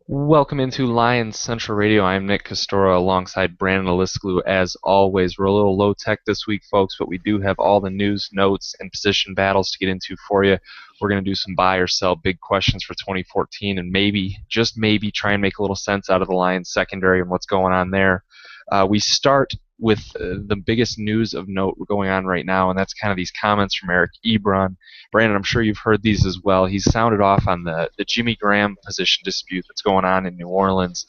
Welcome into Lions Central Radio. I'm Nick Castora alongside Brandon Alisklu. As always, we're a little low tech this week, folks, but we do have all the news, notes, and position battles to get into for you. We're going to do some buy or sell big questions for 2014 and maybe, just maybe, try and make a little sense out of the Lions secondary and what's going on there. We start with the biggest news of note going on right now, and that's kind of these comments from Eric Ebron. Brandon, I'm sure you've heard these as well. He's sounded off on the Jimmy Graham position dispute that's going on in New Orleans.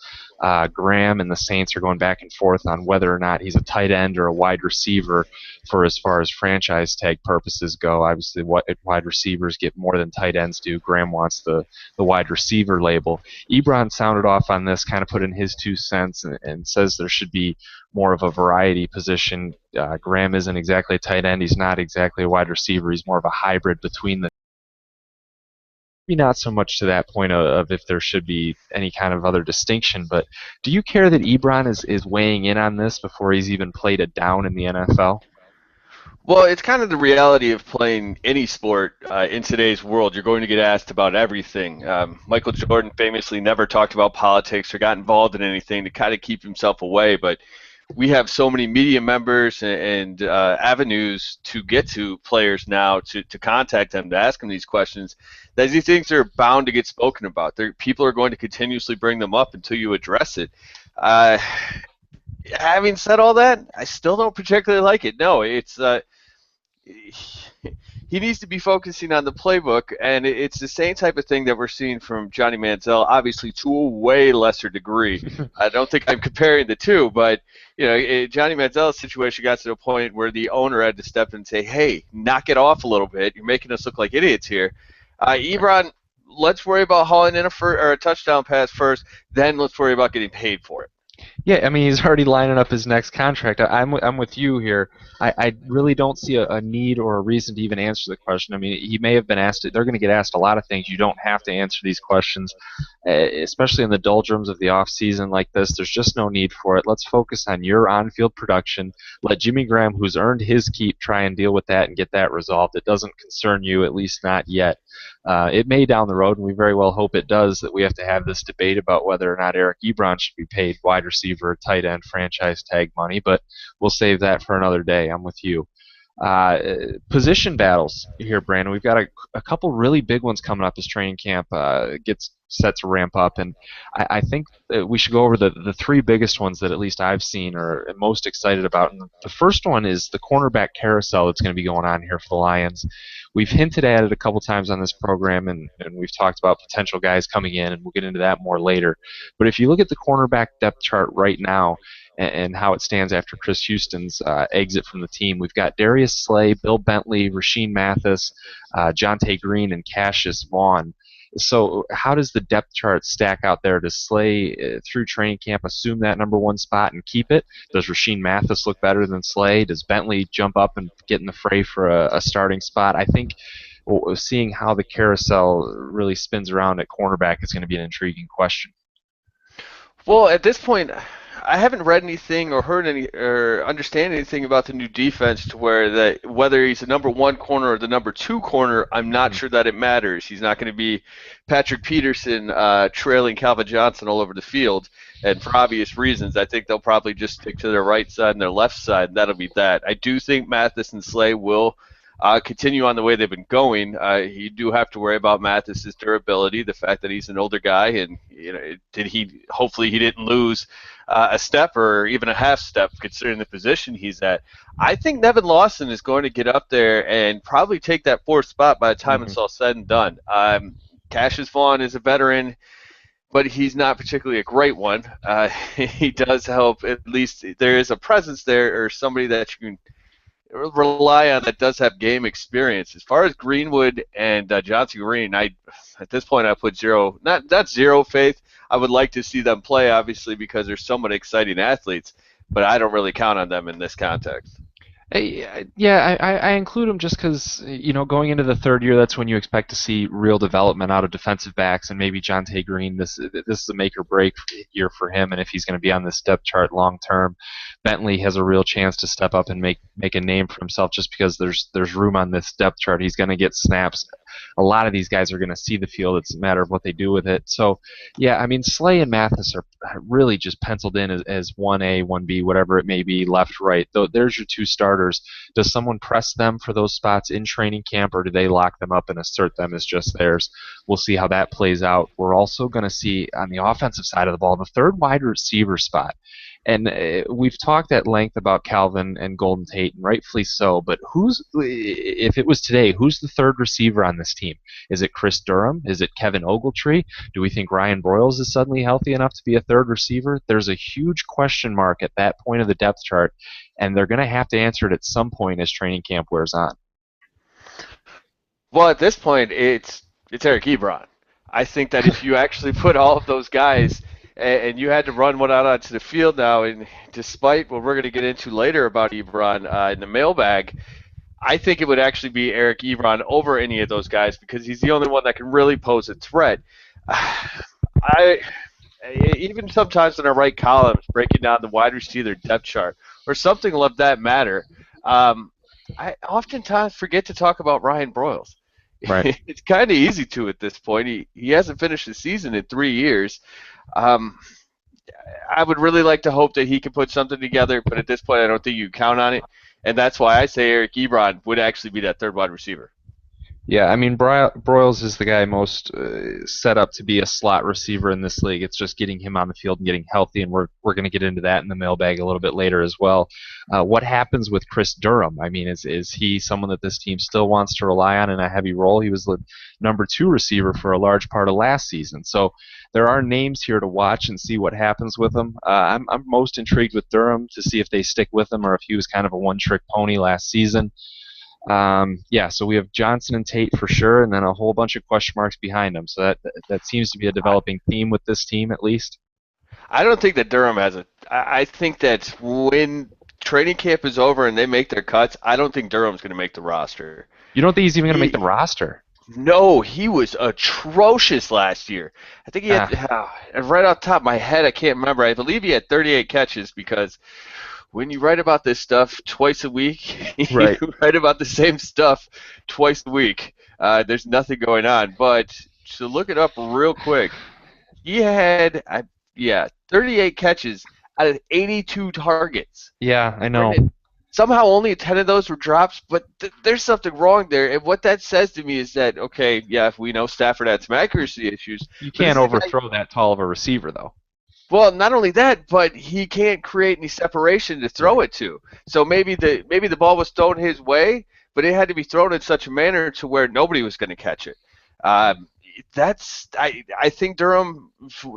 Graham and the Saints are going back and forth on whether or not he's a tight end or a wide receiver for as far as franchise tag purposes go. Obviously, wide receivers get more than tight ends do. Graham wants the wide receiver label. Ebron sounded off on this, kind of put in his 2 cents, and says there should be more of a variety position. Graham isn't exactly a tight end. He's not exactly a wide receiver. He's more of a hybrid between the. Maybe not so much to that point of if there should be any kind of other distinction, but do you care that Ebron is weighing in on this before he's even played a down in the NFL? Well, it's kind of the reality of playing any sport in today's world. You're going to get asked about everything. Michael Jordan famously never talked about politics or got involved in anything to kind of keep himself away, but we have so many media members and avenues to get to players now to contact them, to ask them these questions, that these things are bound to get spoken about. People are going to continuously bring them up until you address it. Uh, Having said all that, I still don't particularly like it. No, it's he needs to be focusing on the playbook, and it's the same type of thing that we're seeing from Johnny Manziel, obviously to a way lesser degree. I don't think I'm comparing the two, but Johnny Manziel's situation got to the point where the owner had to step in and say, "Hey, knock it off a little bit. You're making us look like idiots here." Ebron, let's worry about hauling in a touchdown pass first, then let's worry about getting paid for it. Yeah, I mean, he's already lining up his next contract. I'm with you here. I really don't see a need or a reason to even answer the question. I mean, he may have been asked. They're going to get asked a lot of things. You don't have to answer these questions, especially in the doldrums of the off season like this. There's just no need for it. Let's focus on your on-field production. Let Jimmy Graham, who's earned his keep, try and deal with that and get that resolved. It doesn't concern you, at least not yet. It may down the road, and we very well hope it does, that we have to have this debate about whether or not Eric Ebron should be paid wide receiver, tight end, franchise tag money, but we'll save that for another day. I'm with you. Position battles here, Brandon. We've got a couple really big ones coming up as training camp gets set to ramp up, and I think that we should go over the three biggest ones that at least I've seen or am most excited about. And the first one is the cornerback carousel that's going to be going on here for the Lions. We've hinted at it a couple times on this program, and we've talked about potential guys coming in, and we'll get into that more later. But if you look at the cornerback depth chart right now, and how it stands after Chris Houston's exit from the team. We've got Darius Slay, Bill Bentley, Rashean Mathis, Jonte Green, and Cassius Vaughn. So how does the depth chart stack out there? Does Slay, through training camp, assume that number one spot and keep it? Does Rashean Mathis look better than Slay? Does Bentley jump up and get in the fray for a starting spot? I think seeing how the carousel really spins around at cornerback is going to be an intriguing question. Well, at this point, I haven't read anything or heard any or understand anything about the new defense to where that whether he's the number one corner or the number two corner, I'm not sure that it matters. He's not going to be Patrick Peterson trailing Calvin Johnson all over the field, and for obvious reasons, I think they'll probably just stick to their right side and their left side, and that'll be that. I do think Mathis and Slay will continue on the way they've been going. You do have to worry about Mathis's durability, the fact that he's an older guy, and hopefully he didn't lose a step or even a half step considering the position he's at. I think Nevin Lawson is going to get up there and probably take that fourth spot by the time it's all said and done. Cassius Vaughn is a veteran, but he's not particularly a great one. He does help. At least there is a presence there or somebody that you can rely on that does have game experience. As far as Greenwood and Johnson Green, at this point I put not zero faith. I would like to see them play, obviously, because they're so many exciting athletes, but I don't really count on them in this context. Yeah, I include him just because, going into the third year, that's when you expect to see real development out of defensive backs, and maybe Jonte Green, this is a make or break year for him, and if he's going to be on this depth chart long term, Bentley has a real chance to step up and make a name for himself just because there's room on this depth chart. He's going to get snaps a lot of these guys are going to see the field. It's a matter of what they do with it. So, yeah, I mean, Slay and Mathis are really just penciled in as 1A, 1B, whatever it may be, left, right. There's your two starters. Does someone press them for those spots in training camp, or do they lock them up and assert them as just theirs? We'll see how that plays out. We're also going to see on the offensive side of the ball the third wide receiver spot. And we've talked at length about Calvin and Golden Tate, and rightfully so. But if it was today, who's the third receiver on this team? Is it Chris Durham? Is it Kevin Ogletree? Do we think Ryan Broyles is suddenly healthy enough to be a third receiver? There's a huge question mark at that point of the depth chart, and they're going to have to answer it at some point as training camp wears on. Well, at this point, it's Eric Ebron. I think that if you actually put all of those guys and you had to run one out onto the field now, and despite what we're going to get into later about Ebron in the mailbag, I think it would actually be Eric Ebron over any of those guys because he's the only one that can really pose a threat. Even sometimes in our right columns, breaking down the wide receiver depth chart or something of that matter, I oftentimes forget to talk about Ryan Broyles. Right. It's kind of easy to at this point. He hasn't finished the season in 3 years. I would really like to hope that he can put something together, but at this point I don't think you can count on it, and that's why I say Eric Ebron would actually be that third wide receiver. Yeah, I mean, Broyles is the guy most set up to be a slot receiver in this league. It's just getting him on the field and getting healthy, and we're going to get into that in the mailbag a little bit later as well. What happens with Chris Durham? I mean, is he someone that this team still wants to rely on in a heavy role? He was the number 2 receiver for a large part of last season. So there are names here to watch and see what happens with him. I'm most intrigued with Durham to see if they stick with him or if he was kind of a one-trick pony last season. So we have Johnson and Tate for sure, and then a whole bunch of question marks behind them. So that seems to be a developing theme with this team, at least. I don't think that Durham has a. I think that when training camp is over and they make their cuts, I don't think Durham's going to make the roster. You don't think he's even going to make the roster? No, he was atrocious last year. I think he had, right off the top of my head, I can't remember. I believe he had 38 catches because when you write about this stuff twice a week, right. You write about the same stuff twice a week. There's nothing going on. But to look it up real quick, he had 38 catches out of 82 targets. Yeah, I know. Somehow only 10 of those were drops, but there's something wrong there. And what that says to me is that, okay, yeah, if we know Stafford had some accuracy issues. You can't overthrow that tall of a receiver, though. Well, not only that, but he can't create any separation to throw it to. So maybe the ball was thrown his way, but it had to be thrown in such a manner to where nobody was going to catch it. I think Durham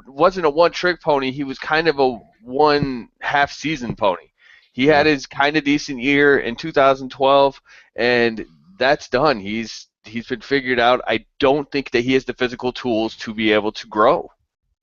wasn't a one-trick pony. He was kind of a one-half season pony. He had his kind of decent year in 2012, and that's done. He's been figured out. I don't think that he has the physical tools to be able to grow.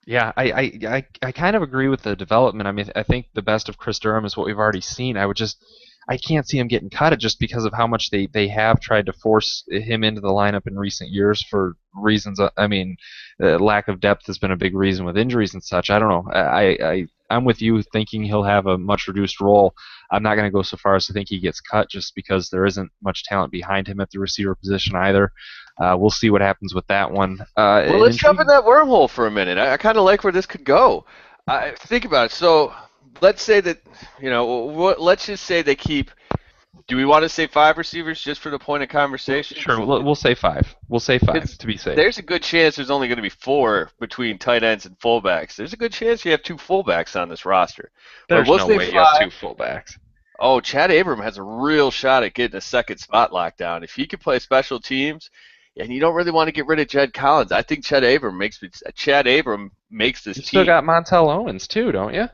Yeah, I kind of agree with the development. I mean, I think the best of Chris Durham is what we've already seen. I can't see him getting cut just because of how much they have tried to force him into the lineup in recent years for reasons. I mean, lack of depth has been a big reason with injuries and such. I don't know. I'm with you thinking he'll have a much reduced role. I'm not going to go so far as to think he gets cut just because there isn't much talent behind him at the receiver position either. We'll see what happens with that one. Well, let's jump in that wormhole for a minute. I kind of like where this could go. Think about it. So let's say that, let's just say they keep. Do we want to say 5 receivers just for the point of conversation? Sure, we'll say 5. We'll say 5 to be safe. There's a good chance there's only going to be 4 between tight ends and fullbacks. There's a good chance you have 2 fullbacks on this roster. There's no way you have 2 fullbacks. Oh, Chad Abram has a real shot at getting a second spot locked down. If he can play special teams, and you don't really want to get rid of Jed Collins, I think Chad Abram makes this team. You still got Montel Owens too, don't you?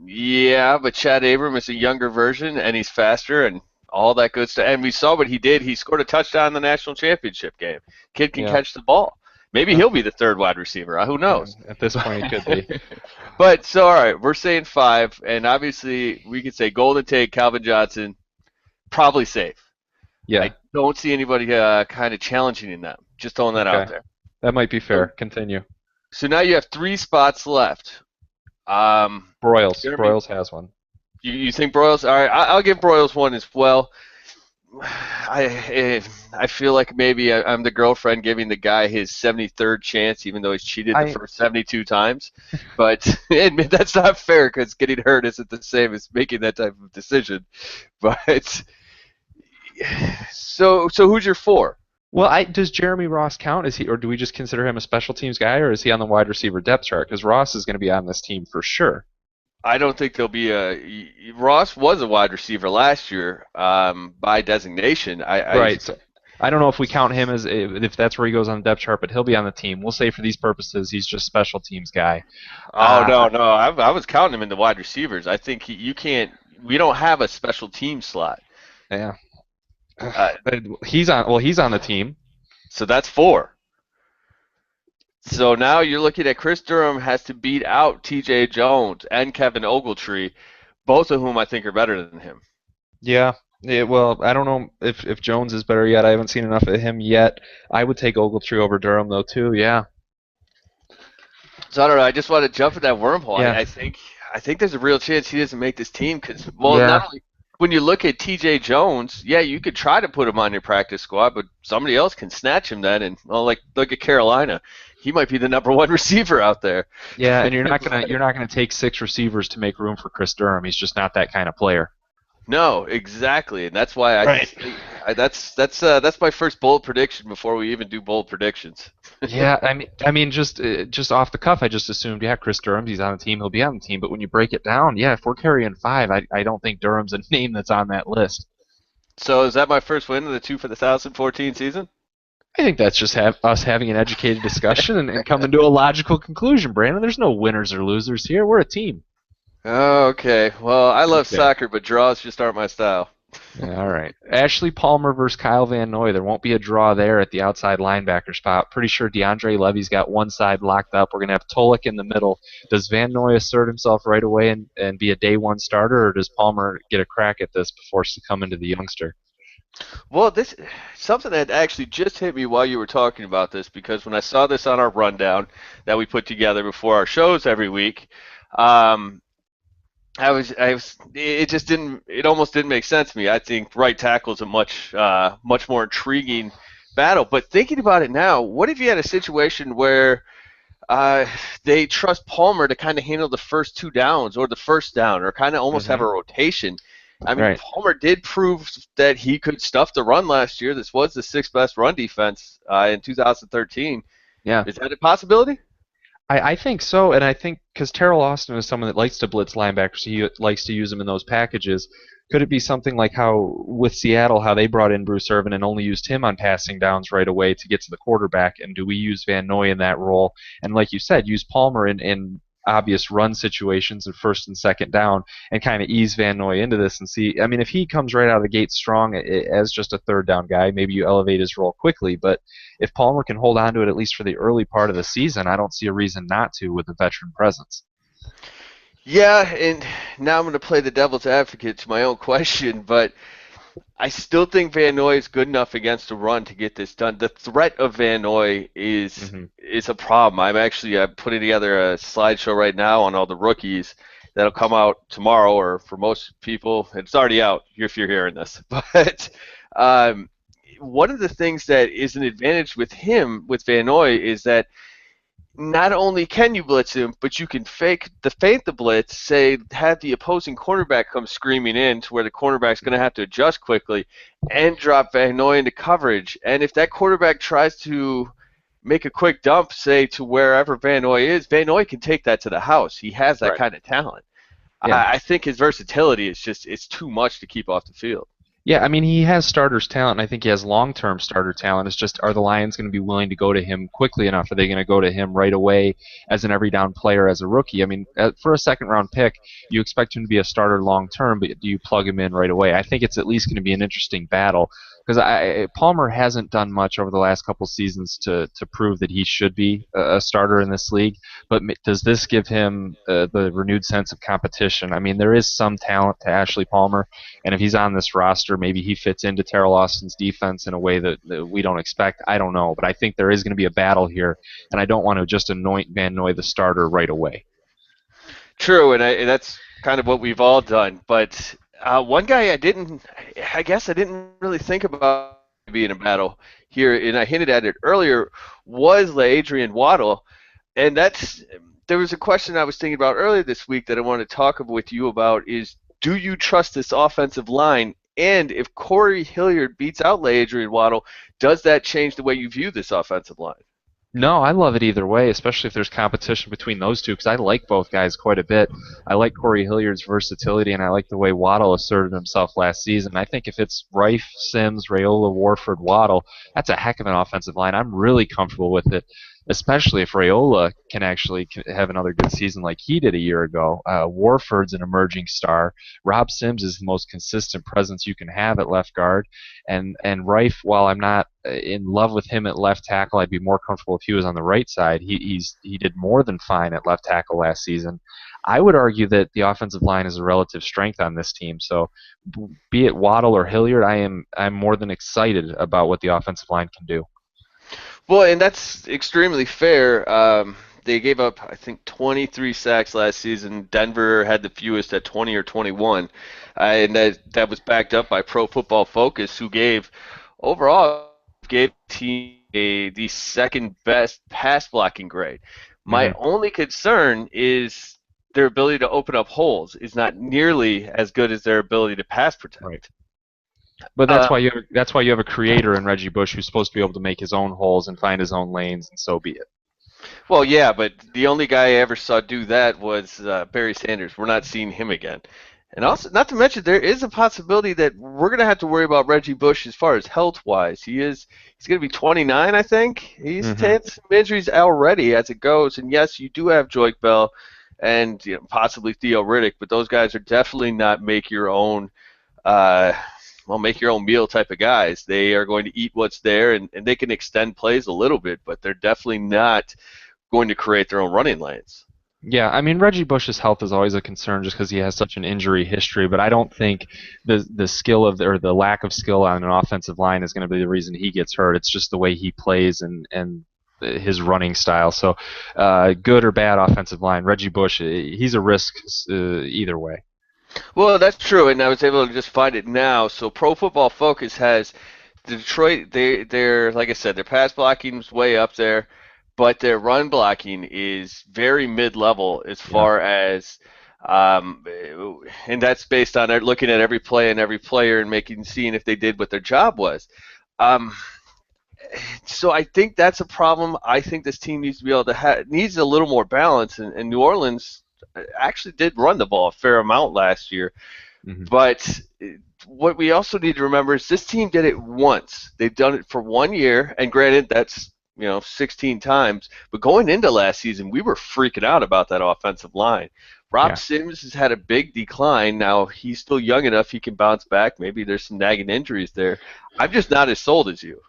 Yeah, but Chad Abram is a younger version, and he's faster, and all that good stuff. And we saw what he did. He scored a touchdown in the national championship game. Kid can catch the ball. Maybe he'll be the third wide receiver. Who knows? At this point, he could be. But, so, all right, we're saying 5. And obviously, we could say Golden Tate, Calvin Johnson, probably safe. Yeah. I don't see anybody kind of challenging in them. Just throwing that out there. That might be fair. Continue. So now you have 3 spots left. Broyles has one. You think Broyles? All right, I'll give Broyles one as well. I feel like maybe I'm the girlfriend giving the guy his 73rd chance, even though he's cheated the I first 72 times. But admit that's not fair because getting hurt isn't the same as making that type of decision. But so who's your four? Well, does Jeremy Ross count? Is he, or do we just consider him a special teams guy, or is he on the wide receiver depth chart? Because Ross is going to be on this team for sure. I don't think there'll be a Ross was a wide receiver last year by designation. Right. So I don't know if we count him as if that's where he goes on the depth chart, but he'll be on the team. We'll say for these purposes, he's just special teams guy. Oh Uh, no, I was counting him in the wide receivers. I think you can't. We don't have a special team slot. yeah. Uh, He's on. Well, he's on the team. so that's four. So now you're looking at Chris Durham has to beat out T.J. Jones and Kevin Ogletree, both of whom I think are better than him. Yeah. Yeah, well, I don't know if Jones is better yet. I haven't seen enough of him yet. I would take Ogletree over Durham though too. Yeah. So I don't know. I just want to jump in that wormhole. Yeah. I think there's a real chance he doesn't make this team because Yeah. not only when you look at T.J. Jones, yeah, you could try to put him on your practice squad, but somebody else can snatch him then. And well, like look at Carolina, he might be the number one receiver out there. Yeah, and you're not gonna take six receivers to make room for Chris Durham. He's just not that kind of player. No, exactly, and that's why Right. that's my first bold prediction before we even do bold predictions. Yeah, I mean, just off the cuff, I just assumed, yeah, Chris Durham's he's on the team, he'll be on the team. But when you break it down, yeah, if we're carrying five, I don't think Durham's a name that's on that list. So is that my first win of the 2014 season? I think that's just us having an educated discussion and coming to a logical conclusion, Brandon. There's no winners or losers here. We're a team. Okay, well, I love Okay. soccer, but draws just aren't my style. Yeah, all right. Ashley Palmer versus Kyle Van Noy. There won't be a draw there at the outside linebacker spot. Pretty sure DeAndre Levy's got one side locked up. We're going to have Tolick in the middle. Does Van Noy assert himself right away and be a day one starter, or does Palmer get a crack at this before succumbing to the youngster? Well, this something that actually just hit me while you were talking about this because when I saw this on our rundown that we put together before our shows every week, um, it just didn't, it almost didn't make sense to me. I think right tackle is a much more intriguing battle. But thinking about it now, what if you had a situation where uh, they trust Palmer to kind of handle the first two downs or the first down or kind of almost have Mm-hmm. a rotation? I mean, Right. Palmer did prove that he could stuff the run last year. This was the sixth best run defense in 2013. Yeah. Is that a possibility? I think so, and I think because Terrell Austin is someone that likes to blitz linebackers, he likes to use them in those packages. Could it be something like how with Seattle, how they brought in Bruce Irvin and only used him on passing downs right away to get to the quarterback? And do we use Van Noy in that role? And like you said, use Palmer in obvious run situations and first and second down and kind of ease Van Noy into this and see. I mean, if he comes right out of the gate strong as just a third down guy, maybe you elevate his role quickly. But if Palmer can hold on to it at least for the early part of the season, I don't see a reason not to with a veteran presence. Yeah, and now I'm going to play the devil's advocate to my own question, but I still think Van Noy is good enough against the run to get this done. The threat of Van Noy Hmm. is a problem. I'm putting together a slideshow right now on all the rookies that'll come out tomorrow, or for most people, it's already out if you're hearing this. But um, one of the things that is an advantage with him, with Van Noy, is that not only can you blitz him, but you can feint the blitz, say have the opposing cornerback come screaming in to where the cornerback's going to have to adjust quickly and drop Van Noy into coverage. And if that quarterback tries to make a quick dump, say to wherever Van Noy is, Van Noy can take that to the house. He has that Right. kind of talent. Yeah. I think his versatility is just it's too much to keep off the field. Yeah, I mean, he has starters talent, and I think he has long-term starter talent. It's just, are the Lions going to be willing to go to him quickly enough? Are they going to go to him right away as an every-down player as a rookie? I mean, for a second-round pick, you expect him to be a starter long-term, but do you plug him in right away? I think it's at least going to be an interesting battle because Palmer hasn't done much over the last couple seasons to prove that he should be a starter in this league. But does this give him the renewed sense of competition? I mean, there is some talent to Ashley Palmer. And if he's on this roster, maybe he fits into Terrell Austin's defense in a way that we don't expect. I don't know. But I think there is going to be a battle here, and I don't want to just anoint Van Noy the starter right away. True, and that's kind of what we've all done. But One guy I guess I didn't really think about being a battle here, and I hinted at it earlier, was Adrian Waddle. And there was a question I was thinking about earlier this week that I wanted to talk with you about is, do you trust this offensive line? And if Corey Hilliard beats out Adrian Waddle, does that change the way you view this offensive line? No, I love it either way, especially if there's competition between those two, because I like both guys quite a bit. I like Corey Hilliard's versatility, and I like the way Waddle asserted himself last season. I think if it's Rife, Sims, Raiola, Warford, Waddle, that's a heck of an offensive line. I'm really comfortable with it, especially if Raiola can actually have another good season like he did a year ago. Warford's an emerging star. Rob Sims is the most consistent presence you can have at left guard. And Rife, while I'm not in love with him at left tackle, I'd be more comfortable if he was on the right side. He did more than fine at left tackle last season. I would argue that the offensive line is a relative strength on this team. So, be it Waddle or Hilliard, I'm more than excited about what the offensive line can do. Well, and that's extremely fair. They gave up, I think, 23 sacks last season. Denver had the fewest at 20 or 21, and that was backed up by Pro Football Focus, who gave the team the second best pass blocking grade. My only concern is their ability to open up holes is not nearly as good as their ability to pass protect. Right. But that's why you have a creator in Reggie Bush who's supposed to be able to make his own holes and find his own lanes, and so be it. Well, yeah, but the only guy I ever saw do that was Barry Sanders. We're not seeing him again. And also, not to mention, there is a possibility that we're going to have to worry about Reggie Bush as far as health-wise. He's going to be 29, I think. He's had some injuries already as it goes. And yes, you do have Joique Bell and possibly Theo Riddick, but those guys are definitely not make your own meal type of guys. They are going to eat what's there, and they can extend plays a little bit, but they're definitely not going to create their own running lanes. Yeah, I mean, Reggie Bush's health is always a concern just because he has such an injury history, but I don't think the skill or the lack of skill on an offensive line is going to be the reason he gets hurt. It's just the way he plays and his running style. So, good or bad offensive line, Reggie Bush, he's a risk either way. Well, that's true, and I was able to just find it now. So Pro Football Focus has Detroit. They're like I said, their pass blocking is way up there, but their run blocking is very mid-level as far as, and that's based on looking at every play and every player and seeing if they did what their job was. So I think that's a problem. I think this team needs to be able to needs a little more balance, and New Orleans actually did run the ball a fair amount last year. But what we also need to remember is this team did it once. They've done it for 1 year, and granted, that's 16 times. But going into last season, we were freaking out about that offensive line. Rob Sims has had a big decline. Now, he's still young enough he can bounce back. Maybe there's some nagging injuries there. I'm just not as sold as you.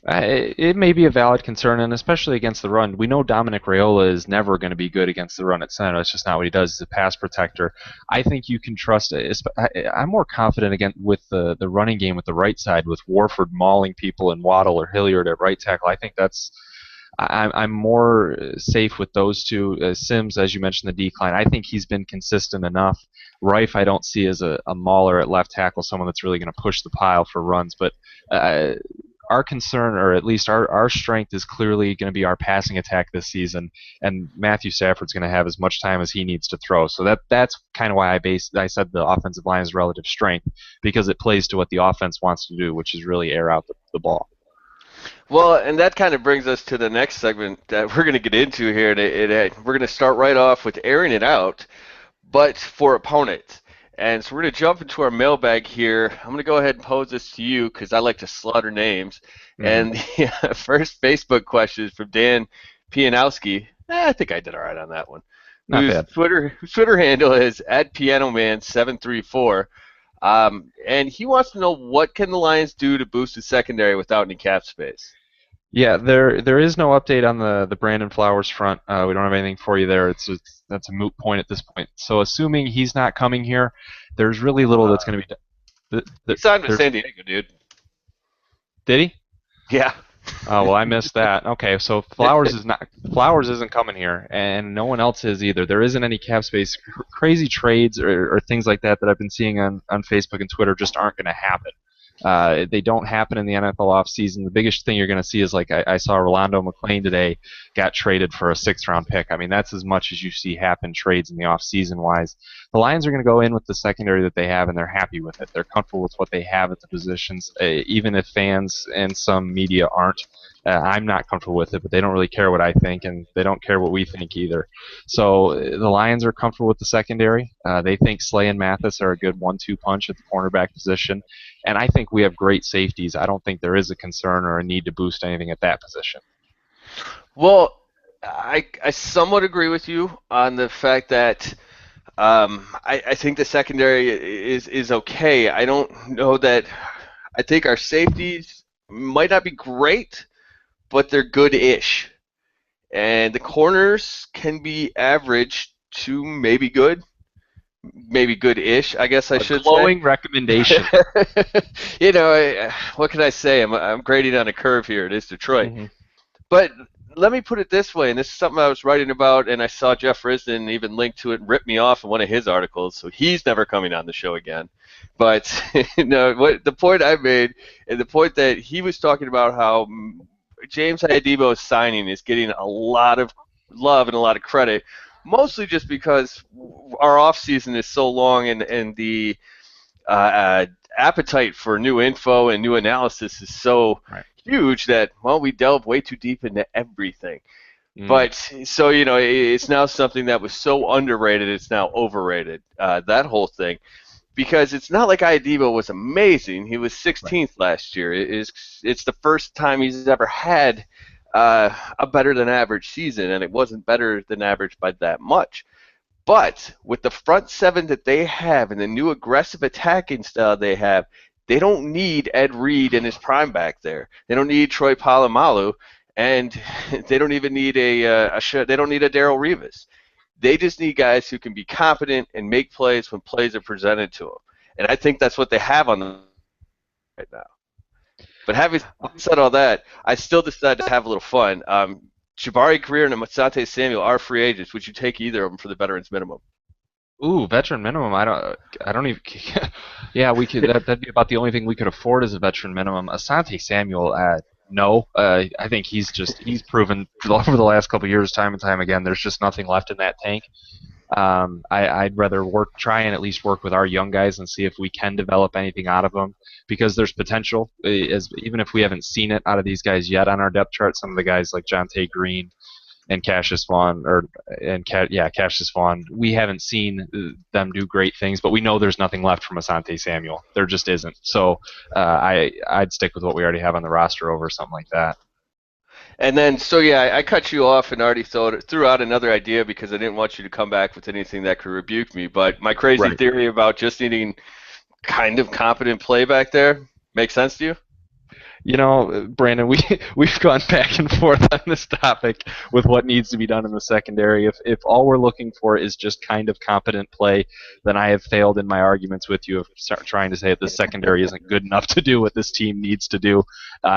It may be a valid concern, and especially against the run. We know Dominic Raiola is never going to be good against the run at center. That's just not what he does. He's a pass protector. I think you can trust it. I'm more confident again with the running game with the right side, with Warford mauling people and Waddle or Hilliard at right tackle. I think I'm more safe with those two. Sims, as you mentioned, the decline. I think he's been consistent enough. Rife, I don't see as a mauler at left tackle, someone that's really going to push the pile for runs, but our concern, or at least our strength, is clearly going to be our passing attack this season, and Matthew Stafford's going to have as much time as he needs to throw. So that's kind of why I said the offensive line is relative strength, because it plays to what the offense wants to do, which is really air out the ball. Well, and that kind of brings us to the next segment that we're going to get into here. We're going to start right off with airing it out, but for opponents. And so we're going to jump into our mailbag here. I'm going to go ahead and pose this to you because I like to slaughter names. And the first Facebook question is from Dan Pianowski. I think I did all right on that one. Not bad. Twitter handle is @pianoman734. And he wants to know, what can the Lions do to boost the secondary without any cap space? Yeah, there is no update on the Brandon Flowers front. We don't have anything for you there. That's a moot point at this point. So assuming he's not coming here, there's really little that's going to be done. He signed with San Diego, dude. Did he? Yeah. Oh, well, I missed that. Okay, so Flowers is Flowers isn't coming here, and no one else is either. There isn't any cap space. Crazy trades or things like that I've been seeing on Facebook and Twitter just aren't going to happen. They don't happen in the NFL offseason. The biggest thing you're going to see is like I saw Rolando McClain today got traded for a 6th-round pick. I mean, that's as much as you see happen trades in the offseason wise. The Lions are going to go in with the secondary that they have, and they're happy with it. They're comfortable with what they have at the positions, even if fans and some media aren't. I'm not comfortable with it, but they don't really care what I think, and they don't care what we think either. So the Lions are comfortable with the secondary. They think Slay and Mathis are a good 1-2 punch at the cornerback position, and I think we have great safeties. I don't think there is a concern or a need to boost anything at that position. Well, I somewhat agree with you on the fact that I think the secondary is okay. I don't know that. I think our safeties might not be great, but they're good-ish. And the corners can be average to maybe good, maybe good-ish, I guess I should say. Glowing recommendation. You know, what can I say? I'm grading on a curve here. It is Detroit. Mm-hmm. But let me put it this way, and this is something I was writing about, and I saw Jeff Risdon even link to it and rip me off in one of his articles, so he's never coming on the show again. But the point I made, and the point that he was talking about how James Adebo's signing is getting a lot of love and a lot of credit, mostly just because our offseason is so long and the appetite for new info and new analysis is so huge that, well, we delve way too deep into everything. But so, it's now something that was so underrated, it's now overrated, that whole thing. Because it's not like Adebo was amazing. He was 16th last year. It's the first time he's ever had a better than average season, and it wasn't better than average by that much. But with the front seven that they have and the new aggressive attacking style they have, they don't need Ed Reed in his prime back there. They don't need Troy Polamalu, and they don't even need they don't need a Darrelle Revis. They just need guys who can be competent and make plays when plays are presented to them. And I think that's what they have on them right now. But having said all that, I still decided to have a little fun. Jabari Greer and Asante Samuel are free agents. Would you take either of them for the veterans minimum? Ooh, veteran minimum. I don't even. Yeah, we could. That'd be about the only thing we could afford as a veteran minimum. Asante Samuel, no. I think he's proven over the last couple of years, time and time again, there's just nothing left in that tank. I'd rather try and at least work with our young guys and see if we can develop anything out of them, because there's potential. Even if we haven't seen it out of these guys yet on our depth chart, some of the guys like Jonte Green and Cassius Vaughn, Cassius Vaughn, we haven't seen them do great things, but we know there's nothing left from Asante Samuel. There just isn't. So I'd stick with what we already have on the roster over something like that. And then, I cut you off and already threw out another idea because I didn't want you to come back with anything that could rebuke me. But my crazy theory about just needing kind of competent play back there makes sense to you? You know, Brandon, we've gone back and forth on this topic with what needs to be done in the secondary. If all we're looking for is just kind of competent play, then I have failed in my arguments with you of trying to say that the secondary isn't good enough to do what this team needs to do.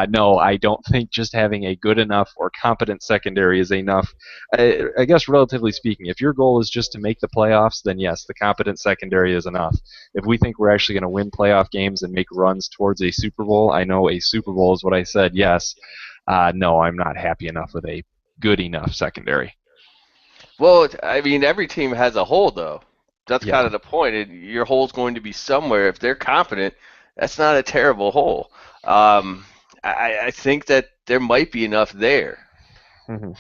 No, I don't think just having a good enough or competent secondary is enough. I guess relatively speaking, if your goal is just to make the playoffs, then yes, the competent secondary is enough. If we think we're actually going to win playoff games and make runs towards a Super Bowl, I know a Super Bowl is what I said, yes. No, I'm not happy enough with a good enough secondary. Well, I mean, every team has a hole, though. That's kind of the point. Your hole's going to be somewhere. If they're competent, that's not a terrible hole. I think that there might be enough there. Mm-hmm.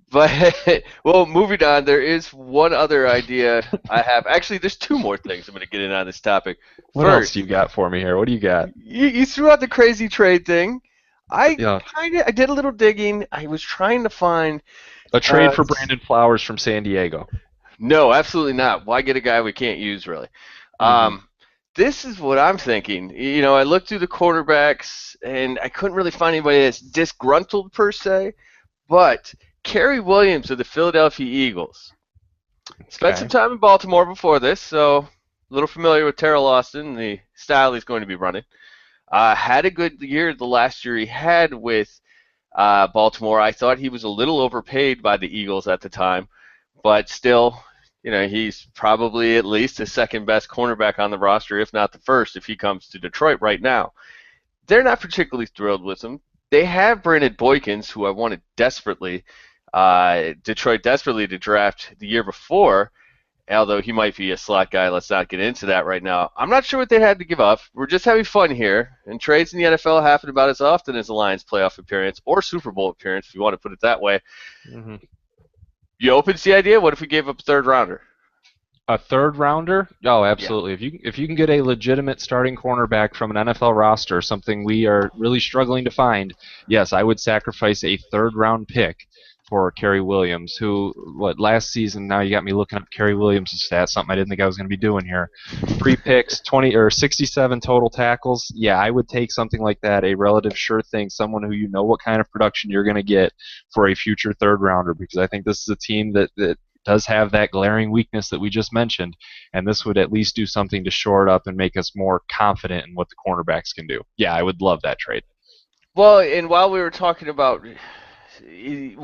But, well, moving on, there is one other idea I have. Actually, there's two more things I'm going to get in on this topic. What else do you got for me here? What do you got? You threw out the crazy trade thing. I did a little digging. I was trying to find a trade for Brandon Flowers from San Diego. No, absolutely not. Why get a guy we can't use, really? Mm-hmm. This is what I'm thinking. You know, I looked through the quarterbacks, and I couldn't really find anybody that's disgruntled per se, but Kerry Williams of the Philadelphia Eagles. Spent some time in Baltimore before this, so a little familiar with Terrell Austin, the style he's going to be running. Had a good year the last year he had with Baltimore. I thought he was a little overpaid by the Eagles at the time, but still, he's probably at least the second best cornerback on the roster, if not the first, if he comes to Detroit right now. They're not particularly thrilled with him. They have Brandon Boykins, who I wanted desperately, Detroit desperately to draft the year before, although he might be a slot guy. Let's not get into that right now. I'm not sure what they had to give up. We're just having fun here, and trades in the NFL happen about as often as a Lions playoff appearance or Super Bowl appearance, if you want to put it that way. Mm-hmm. You open to the idea? What if we gave up a third rounder? A third rounder? Oh, absolutely. Yeah. If you can get a legitimate starting cornerback from an NFL roster, something we are really struggling to find, yes, I would sacrifice a third round pick for Kerry Williams, who, last season, now you got me looking up Kerry Williams' stats, something I didn't think I was going to be doing here. 3 picks, 67 total tackles. Yeah, I would take something like that, a relative sure thing, someone who you know what kind of production you're going to get for a future third rounder, because I think this is a team that does have that glaring weakness that we just mentioned, and this would at least do something to shore it up and make us more confident in what the cornerbacks can do. Yeah, I would love that trade. Well, and while we were talking about, he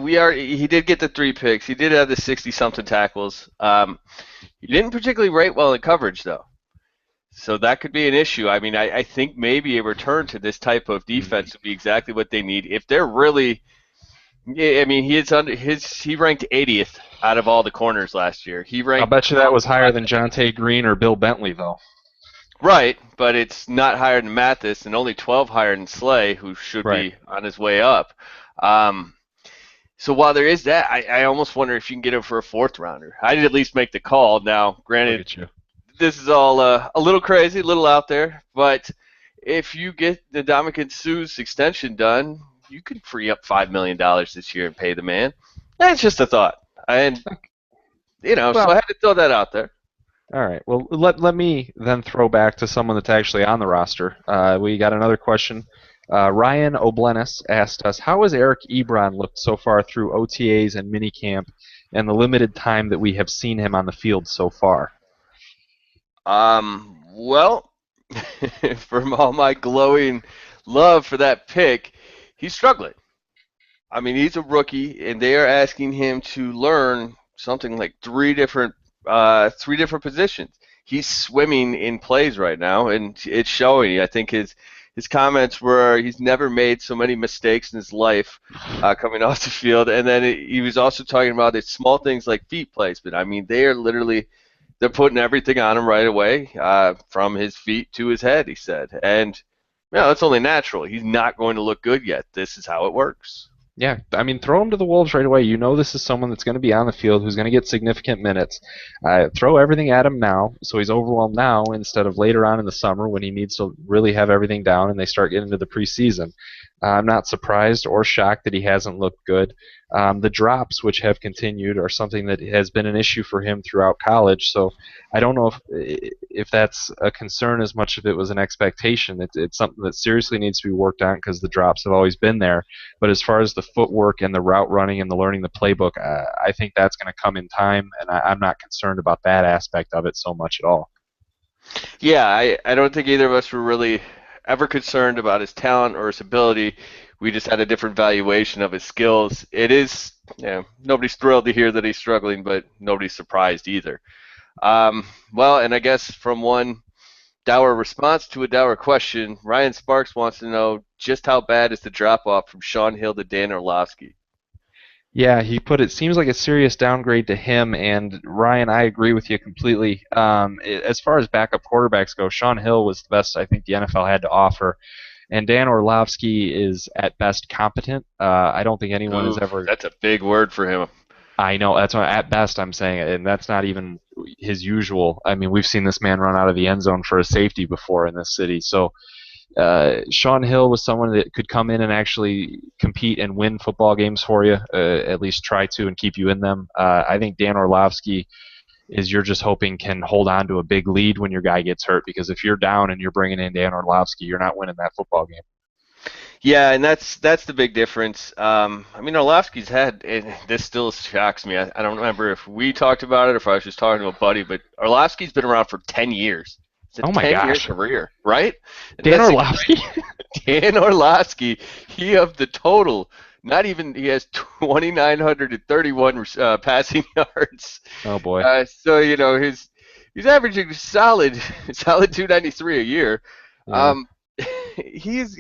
did get the 3 picks. He did have the 60-something tackles. He didn't particularly rate well in coverage, though. So that could be an issue. I mean, I think maybe a return to this type of defense would be exactly what they need. If they're really, I mean, he ranked 80th out of all the corners last year. I'll bet you that was higher than Jonte Green or Bill Bentley, though. Right, but it's not higher than Mathis, and only 12 higher than Slay, who should be on his way up. So while there is that, I almost wonder if you can get him for a fourth rounder. I'd at least make the call. Now, granted, this is all a little crazy, a little out there, but if you get the Ndamukong Suh's extension done, you could free up $5 million this year and pay the man. That's just a thought. And, so I had to throw that out there. All right. Well, let me then throw back to someone that's actually on the roster. We got another question. Ryan Oblenis asked us, how has Eric Ebron looked so far through OTAs and minicamp and the limited time that we have seen him on the field so far? Well, from all my glowing love for that pick, he's struggling. I mean, he's a rookie, and they are asking him to learn something like three different positions. He's swimming in plays right now, and it's showing. I think his comments were he's never made so many mistakes in his life coming off the field. And then he was also talking about it's small things like feet placement. I mean, they're putting everything on him right away, from his feet to his head, he said. And, that's only natural. He's not going to look good yet. This is how it works. Yeah, I mean, throw him to the Wolves right away. You know this is someone that's going to be on the field, who's going to get significant minutes. Throw everything at him now, so he's overwhelmed now instead of later on in the summer when he needs to really have everything down and they start getting into the preseason. I'm not surprised or shocked that he hasn't looked good. The drops, which have continued, are something that has been an issue for him throughout college. So I don't know if that's a concern as much as it was an expectation. It's something that seriously needs to be worked on because the drops have always been there. But as far as the footwork and the route running and the learning the playbook, I think that's going to come in time, and I'm not concerned about that aspect of it so much at all. Yeah, I don't think either of us were really ever concerned about his talent or his ability. We just had a different valuation of his skills. It is, nobody's thrilled to hear that he's struggling, but nobody's surprised either. Well, and I guess from one dour response to a dour question, Ryan Sparks wants to know just how bad is the drop-off from Shaun Hill to Dan Orlovsky? Yeah, he put it seems like a serious downgrade to him, and Ryan, I agree with you completely. As far as backup quarterbacks go, Shaun Hill was the best I think the NFL had to offer, and Dan Orlovsky is at best competent. I don't think anyone has ever. That's a big word for him. I know, that's what, at best I'm saying it, and that's not even his usual. I mean, we've seen this man run out of the end zone for a safety before in this city, so. Shaun Hill was someone that could come in and actually compete and win football games for you, at least try to and keep you in them. I think Dan Orlovsky is you're just hoping can hold on to a big lead when your guy gets hurt, because if you're down and you're bringing in Dan Orlovsky, you're not winning that football game. Yeah, and that's the big difference. I mean, Orlovsky's had, and this still shocks me. I don't remember if we talked about it or if I was just talking to a buddy, but Orlovsky's been around for 10 years. It's a 10-year career, right? Dan Orlovsky? Dan Orlovsky, he of the total Not even. He has 2,931 passing yards. Oh boy. So he's averaging solid 293 a year. Yeah. Um, he's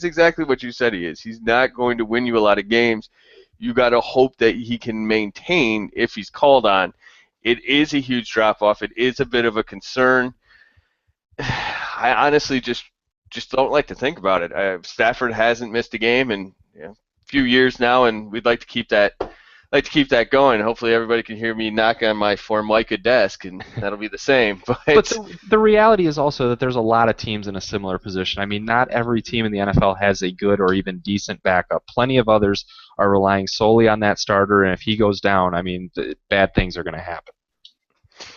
exactly what you said he is. He's not going to win you a lot of games. You got to hope that he can maintain if he's called on. It is a huge drop off. It is a bit of a concern. I honestly just don't like to think about it. Stafford hasn't missed a game in a few years now, and we'd like to keep that going. Hopefully, everybody can hear me knock on my Formica desk, and that'll be the same. But But the reality is also that there's a lot of teams in a similar position. I mean, not every team in the NFL has a good or even decent backup. Plenty of others are relying solely on that starter, and if he goes down, I mean, bad things are going to happen.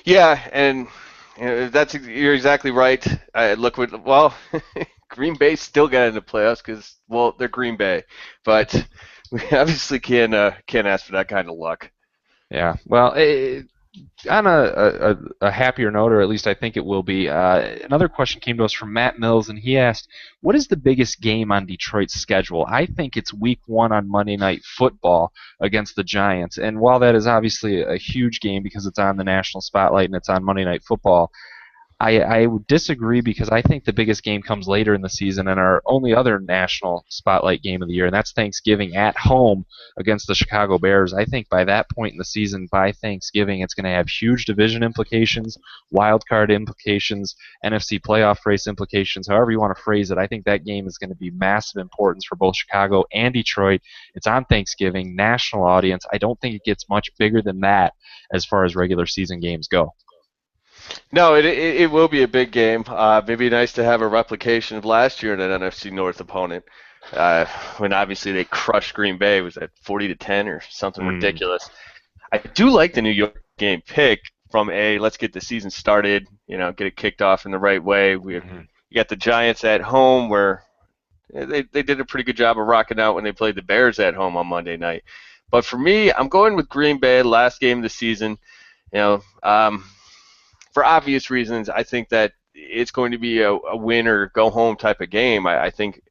yeah, and you're exactly right. Green Bay still got into playoffs because they're Green Bay, but we obviously can't ask for that kind of luck. Yeah. Well, on a happier note, or at least I think it will be, another question came to us from Matt Mills, and he asked, what is the biggest game on Detroit's schedule? I think it's week 1 on Monday Night Football against the Giants. And while that is obviously a huge game because it's on the national spotlight and it's on Monday Night Football, I would disagree because I think the biggest game comes later in the season and our only other national spotlight game of the year, and that's Thanksgiving at home against the Chicago Bears. I think by that point in the season, by Thanksgiving, it's going to have huge division implications, wild card implications, NFC playoff race implications, however you want to phrase it. I think that game is going to be massive importance for both Chicago and Detroit. It's on Thanksgiving, national audience. I don't think it gets much bigger than that as far as regular season games go. No, it will be a big game. It'd be nice to have a replication of last year in an NFC North opponent, when obviously they crushed Green Bay. Was that 40-10 or something ridiculous? I do like the New York game pick from let's get the season started, get it kicked off in the right way. You got the Giants at home where they did a pretty good job of rocking out when they played the Bears at home on Monday night. But for me, I'm going with Green Bay, last game of the season. For obvious reasons, I think that it's going to be a win or go home type of game. I think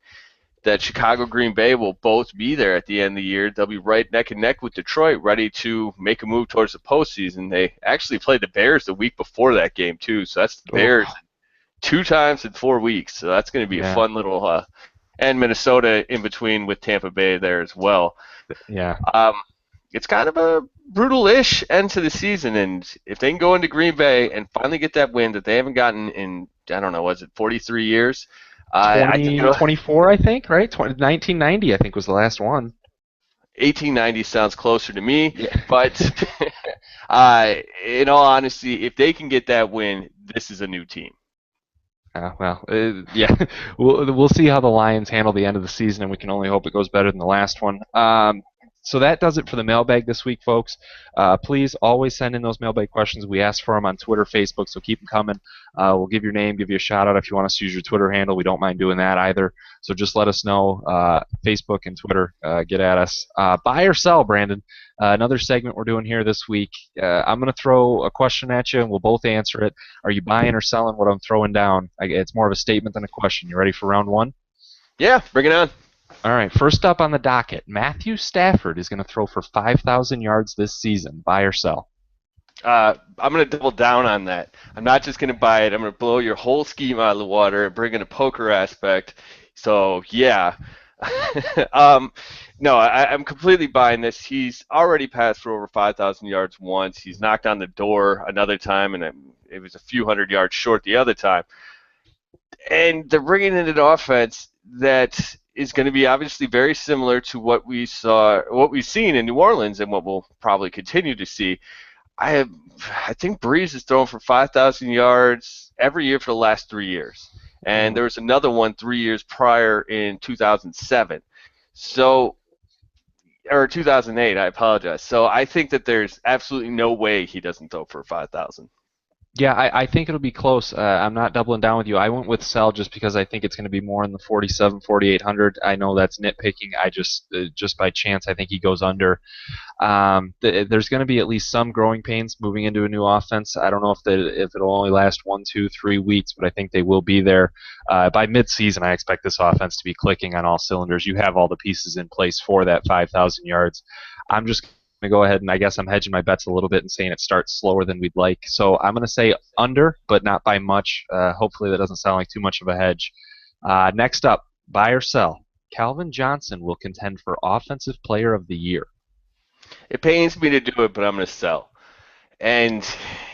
that Chicago Green Bay will both be there at the end of the year. They'll be right neck and neck with Detroit, ready to make a move towards the postseason. They actually played the Bears the week before that game too, so that's the Bears 2 times in 4 weeks. So that's going to be a fun little and Minnesota in between with Tampa Bay there as well. Yeah. It's kind of a brutal-ish end to the season, and if they can go into Green Bay and finally get that win that they haven't gotten in, I don't know, was it 43 years? 24, I think, right? 1990, I think, was the last one. 1890 sounds closer to me, Yeah. but in all honesty, if they can get that win, this is a new team. Yeah, we'll see how the Lions handle the end of the season, and we can only hope it goes better than the last one. So that does it for the mailbag this week, folks. Please always send in those mailbag questions. We ask for them on Twitter, Facebook, so keep them coming. We'll give your name, give you a shout-out if you want us to use your Twitter handle. We don't mind doing that either. So just let us know. Facebook and Twitter, get at us. Buy or sell, Brandon. Another segment we're doing here this week. I'm going to throw a question at you, and we'll both answer it. Are you buying or selling what I'm throwing down? It's more of a statement than a question. You ready for round one? Yeah, bring it on. All right, first up on the docket, Matthew Stafford is going to throw for 5,000 yards this season. Buy or sell? I'm going to double down on that. I'm not just going to buy it. I'm going to blow your whole scheme out of the water and bring in a poker aspect. So, yeah. No, I'm completely buying this. He's already passed for over 5,000 yards once. He's knocked on the door another time, and it was a few hundred yards short the other time. And they're bringing in an offense that is going to be obviously very similar to what we've seen in New Orleans and what we'll probably continue to see. I think Breeze has thrown for 5,000 yards every year for the last 3 years. And there was another one 3 years prior in 2007. Or 2008, I apologize. So I think that there's absolutely no way he doesn't throw for 5,000. Yeah, I think it'll be close. I'm not doubling down with you. I went with sell just because I think it's going to be more in the 47, 4,800. I know that's nitpicking. I just by chance, I think he goes under. There's going to be at least some growing pains moving into a new offense. I don't know if it'll only last 1, 2, 3 weeks, but I think they will be there. By midseason, I expect this offense to be clicking on all cylinders. You have all the pieces in place for that 5,000 yards. I'm just going to go ahead and I guess I'm hedging my bets a little bit and saying it starts slower than we'd like. So I'm going to say under, but not by much. Hopefully that doesn't sound like too much of a hedge. Next up, buy or sell. Calvin Johnson will contend for Offensive Player of the Year. It pains me to do it, but I'm going to sell. And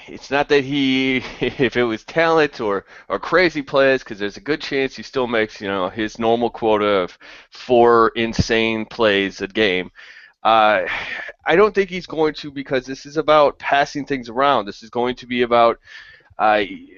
it's not that he, if it was talent or crazy plays, because there's a good chance he still makes, his normal quota of 4 insane plays a game. I don't think he's going to, because this is about passing things around. This is going to be about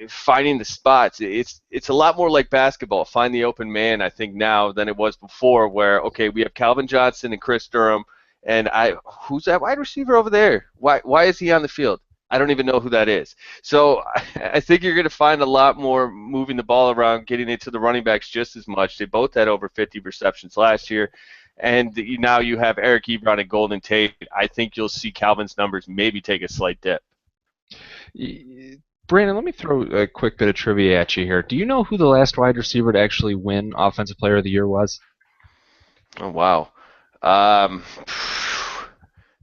finding the spots. It's a lot more like basketball. Find the open man, I think, now than it was before, where, okay, we have Calvin Johnson and Chris Durham, and who's that wide receiver over there? Why is he on the field? I don't even know who that is. So I think you're going to find a lot more moving the ball around, getting it to the running backs just as much. They both had over 50 receptions last year. And now you have Eric Ebron and Golden Tate. I think you'll see Calvin's numbers maybe take a slight dip. Brandon, let me throw a quick bit of trivia at you here. Do you know who the last wide receiver to actually win Offensive Player of the Year was? Oh, wow. Um,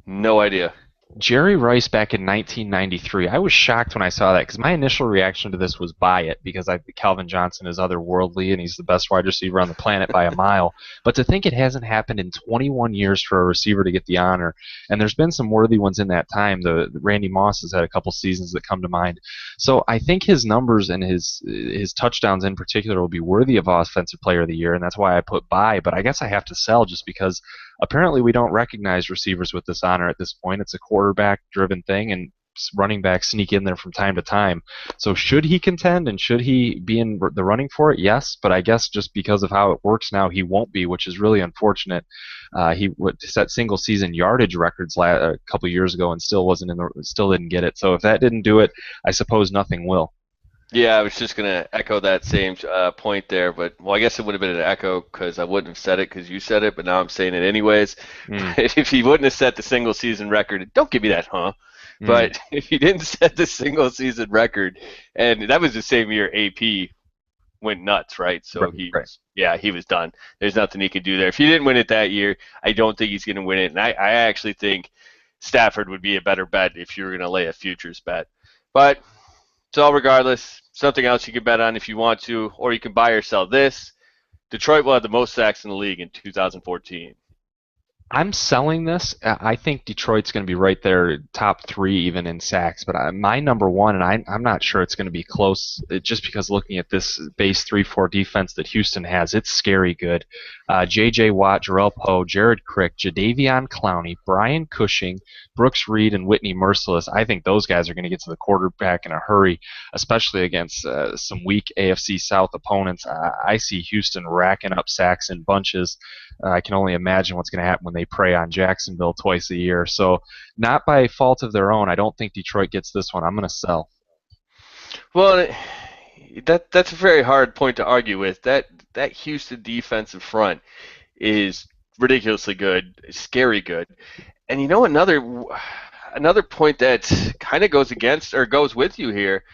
no idea. Jerry Rice back in 1993. I was shocked when I saw that because my initial reaction to this was buy it because Calvin Johnson is otherworldly and he's the best wide receiver on the planet by a mile. But to think it hasn't happened in 21 years for a receiver to get the honor, and there's been some worthy ones in that time. The Randy Moss has had a couple seasons that come to mind. So I think his numbers and his touchdowns in particular will be worthy of Offensive Player of the Year, and that's why I put buy. But I guess I have to sell just because apparently we don't recognize receivers with this honor at this point. It's a quarterback driven thing, and running backs sneak in there from time to time. So should he contend and should he be in the running for it? Yes, but I guess just because of how it works now, he won't be, which is really unfortunate. He set single season yardage records a couple years ago and still didn't get it. So if that didn't do it, I suppose nothing will. Yeah, I was just going to echo that same point there, but, well, I guess it would have been an echo because I wouldn't have said it because you said it, but now I'm saying it anyways. But if he wouldn't have set the single season record, don't give me that, huh? But if he didn't set the single season record, and that was the same year AP went nuts, right? So he was done. There's nothing he could do there. If he didn't win it that year, I don't think he's going to win it, and I actually think Stafford would be a better bet if you were going to lay a futures bet. But so regardless, something else you can bet on if you want to, or you can buy or sell this. Detroit will have the most sacks in the league in 2014. I'm selling this. I think Detroit's going to be right there, top 3 even in sacks. But my number one, and I'm not sure it's going to be close, just because looking at this base 3-4 defense that Houston has, it's scary good. J.J. Watt, Jarrell Poe, Jared Crick, Jadeveon Clowney, Brian Cushing, Brooks Reed, and Whitney Merciless. I think those guys are going to get to the quarterback in a hurry, especially against some weak AFC South opponents. I see Houston racking up sacks in bunches. I can only imagine what's going to happen when they prey on Jacksonville twice a year. So, not by fault of their own, I don't think Detroit gets this one. I'm going to sell. Well, that's a very hard point to argue with. That Houston defensive front is ridiculously good, scary good. And another point that kind of goes against or goes with you here.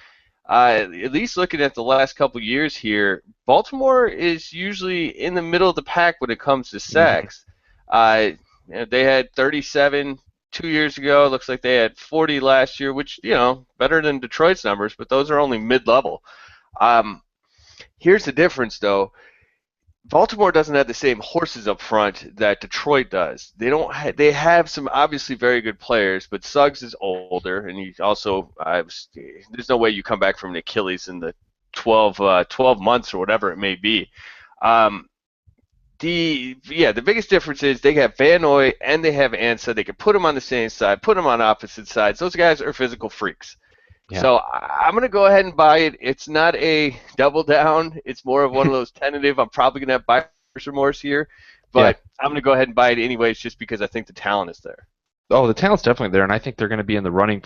At least looking at the last couple years here, Baltimore is usually in the middle of the pack when it comes to sacks. They had 37 2 years ago. Looks like they had 40 last year, which, better than Detroit's numbers, but those are only mid-level. Here's the difference, though. Baltimore doesn't have the same horses up front that Detroit does. They have some obviously very good players, but Suggs is older, and he also there's no way you come back from an Achilles in the 12 months or whatever it may be. The biggest difference is they have Van Noy and they have Ansah. They can put them on the same side, put them on opposite sides. Those guys are physical freaks. Yeah. So I'm going to go ahead and buy it. It's not a double down. It's more of one of those tentative. I'm probably going to have buyer's remorse here, but I'm going to go ahead and buy it anyways just because I think the talent is there. Oh, the talent's definitely there, and I think they're going to be in the running.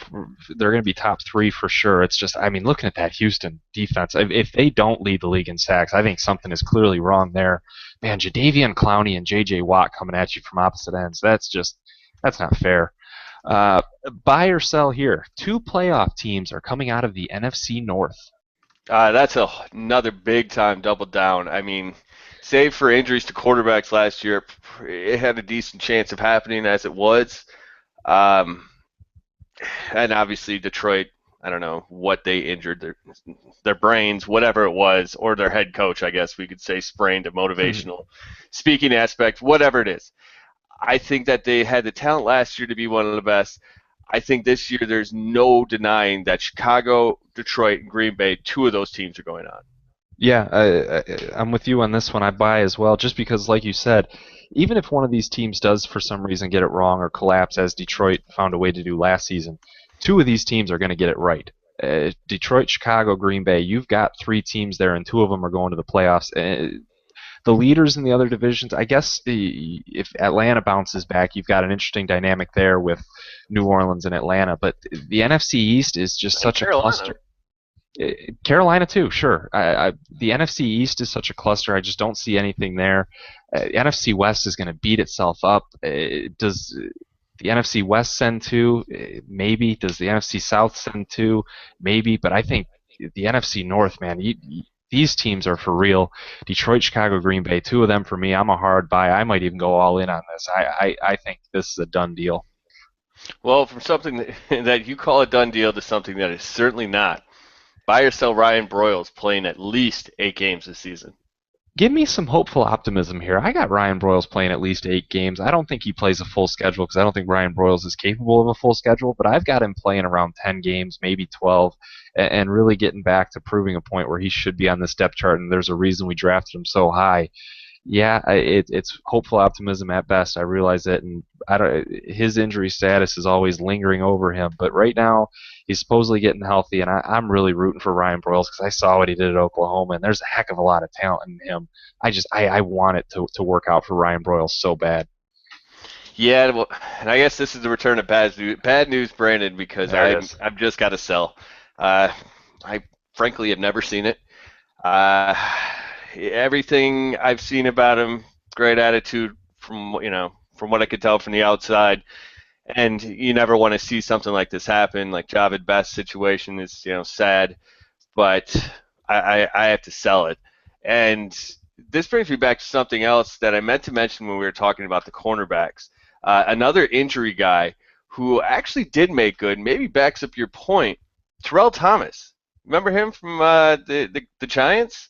They're going to be top three for sure. It's just, I mean, looking at that Houston defense, if they don't lead the league in sacks, I think something is clearly wrong there. Man, Jadeveon Clowney and J.J. Watt coming at you from opposite ends. That's not fair. Uh, Buy or sell here. Two playoff teams are coming out of the NFC North. That's another big time double down. I mean, save for injuries to quarterbacks last year, it had a decent chance of happening as it was. Um, and obviously Detroit, I don't know what they injured, their brains, whatever it was, or their head coach, I guess we could say, sprained a motivational speaking aspect, whatever it is. I think that they had the talent last year to be one of the best. I think this year there's no denying that Chicago, Detroit, and Green Bay, two of those teams are going on. Yeah, I'm with you on this one. I buy as well, just because, like you said, even if one of these teams does for some reason get it wrong or collapse, as Detroit found a way to do last season, two of these teams are going to get it right. Detroit, Chicago, Green Bay, you've got three teams there, and two of them are going to the playoffs. The leaders in the other divisions, I guess if Atlanta bounces back, you've got an interesting dynamic there with New Orleans and Atlanta. But the NFC East is just such a cluster. Carolina too, sure. The NFC East is such a cluster. I just don't see anything there. NFC West is going to beat itself up. Does the NFC West send two? Maybe. Does the NFC South send two? Maybe. But I think the NFC North, man, these teams are for real. Detroit, Chicago, Green Bay, two of them for me. I'm a hard buy. I might even go all in on this. I think this is a done deal. Well, from something that you call a done deal to something that is certainly not. Buy or sell Ryan Broyles playing at least 8 games this season. Give me some hopeful optimism here. I got Ryan Broyles playing at least 8 games. I don't think he plays a full schedule because I don't think Ryan Broyles is capable of a full schedule, but I've got him playing around 10 games, maybe 12, and really getting back to proving a point where he should be on this depth chart, and there's a reason we drafted him so high. Yeah, it's hopeful optimism at best. I realize it, and his injury status is always lingering over him. But right now, he's supposedly getting healthy, and I'm really rooting for Ryan Broyles because I saw what he did at Oklahoma, and there's a heck of a lot of talent in him. I want it to work out for Ryan Broyles so bad. Yeah, well, and I guess this is the return of bad news, Brandon, because I've just got to sell. I frankly have never seen it. Everything I've seen about him, great attitude from what I could tell from the outside, and you never want to see something like this happen. Like Javid Best's situation is sad, but I have to sell it. And this brings me back to something else that I meant to mention when we were talking about the cornerbacks. Another injury guy who actually did make good, maybe backs up your point, Terrell Thomas. Remember him from the Giants?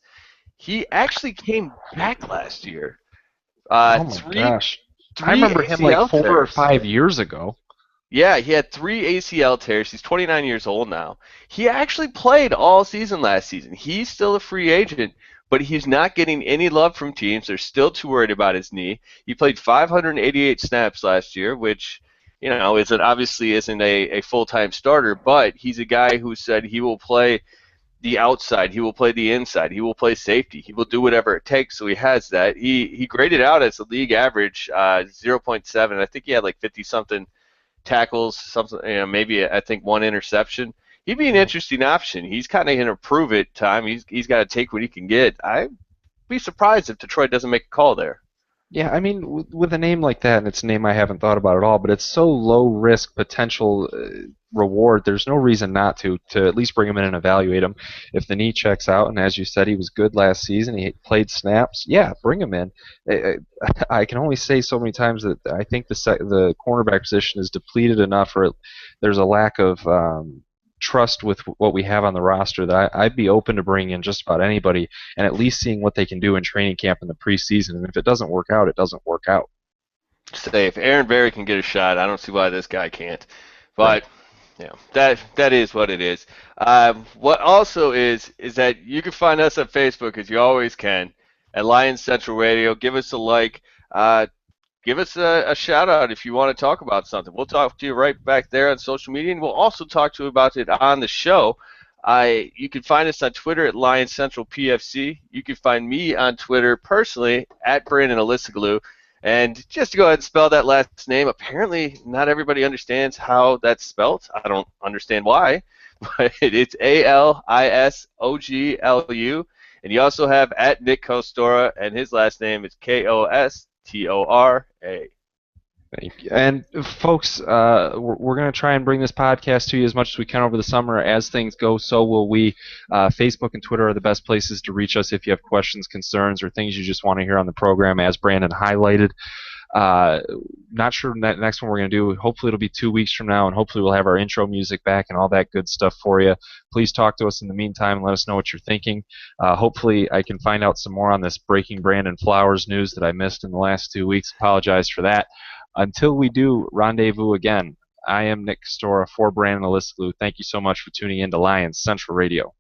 He actually came back last year. Oh my gosh. I remember him like 4 or 5 years ago. Yeah, he had 3 ACL tears. He's 29 years old now. He actually played all season last season. He's still a free agent, but he's not getting any love from teams. They're still too worried about his knee. He played 588 snaps last year, which obviously isn't a full-time starter, but he's a guy who said he will play the outside, he will play the inside, he will play safety, he will do whatever it takes. So he has that. He graded out as a league average 0.7. I think he had like 50-something tackles, something, maybe I think 1 interception. He'd be an interesting option. He's kind of in a prove it time. He's got to take what he can get. I'd be surprised if Detroit doesn't make a call there. Yeah, I mean, with a name like that, and it's a name I haven't thought about at all, but it's so low risk potential reward. There's no reason not to at least bring him in and evaluate him. If the knee checks out, and as you said, he was good last season, he played snaps. Yeah, bring him in. I can only say so many times that I think the cornerback position is depleted enough, or there's a lack of trust with what we have on the roster that I'd be open to bringing in just about anybody and at least seeing what they can do in training camp in the preseason. And if it doesn't work out, it doesn't work out. Say if Aaron Berry can get a shot, I don't see why this guy can't. But that is what it is. What also is that you can find us on Facebook, as you always can, at Lions Central Radio. Give us a like. Give us a shout out if you want to talk about something. We'll talk to you right back there on social media, and we'll also talk to you about it on the show. You can find us on Twitter at Lions Central PFC. You can find me on Twitter personally at Brandon Alisagaloo. And just to go ahead and spell that last name, apparently not everybody understands how that's spelled. I don't understand why, but it's Alisoglu. And you also have at Nick Kostora, and his last name is Kostora. Thank you. And folks, we're going to try and bring this podcast to you as much as we can over the summer. As things go, so will we. Facebook and Twitter are the best places to reach us if you have questions, concerns, or things you just want to hear on the program, as Brandon highlighted. Not sure that next one we're going to do. Hopefully it'll be 2 weeks from now, and hopefully we'll have our intro music back and all that good stuff for you. Please talk to us in the meantime and let us know what you're thinking. Hopefully I can find out some more on this breaking Brandon Flowers news that I missed in the last 2 weeks. Apologize for that. Until we do rendezvous again, I am Nick Kostora for Brandon Olisoglu. Thank you so much for tuning in to Lions Central Radio.